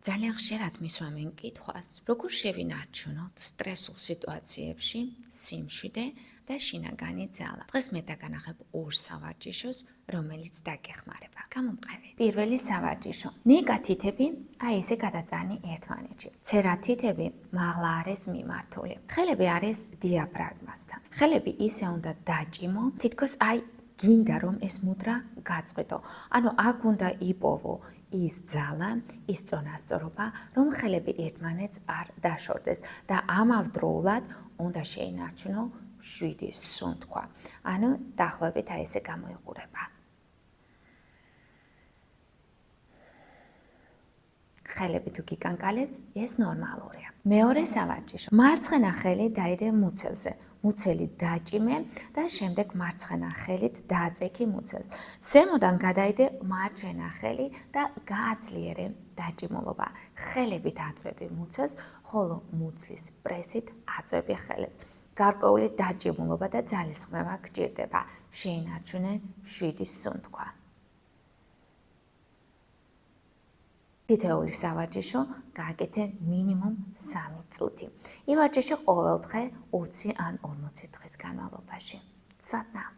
ძალიან ხშირად მისვამენ კითხვას, როგორ შევინარჩუნოთ სტრესულ სიტუაციებში სიმშვიდე და შინაგანი ძალა. დღეს მე დაგანახებ ორ სავარჯიშოს, რომელიც დაგეხმარება. გამომყევი. პირველი სავარჯიშო. ნეკა თითები აი ესე გადაწანი ერთმანეთში. ცერა თითები მაღლა არის მიმართული. ხელები არის დიაფრაგმასთან. ხელები ისე უნდა დაჭიმო, თითქოს აი გინდა რომ ეს მუდრა გაწყვეტო. ანუ აქ უნდა იპოვო ის ძალა, ის წონასწორობა, რომ ხელები ერთმანეთს არ დაშორდეს და ამავდროულად უნდა შეინარჩუნო 7 სუნთქვა. ანუ დაახლოებით აი ესე გამოიყურება. ხელები თუ გიკანკალებს, ეს ნორმალურია. მეორე სავარჯიშო. მარცხენა ხელი დაიდე მუცელზე. მუცელი დაჭიმე და შემდეგ მარცხენა ხელით დააწექი მუცელს. ზემოდან გადაიდე მარჯვენა ხელი და გააძლიერე დაჭიმულობა. ხელებით აწვევი მუცელს, ხოლო მუცლის პრესით აწვევი ხელებს. გარკვეული დაჭიმულობა და ძალისხმევა გჭირდება. შეინარჩუნე 7 სუნთქვა. თითოეული სავარჯიშო გააკეთე მინიმუმ 3 წუთი. ივარჯიშე ყოველ დღე 20 ან 40 დღის განმავლობაში. სათნაო.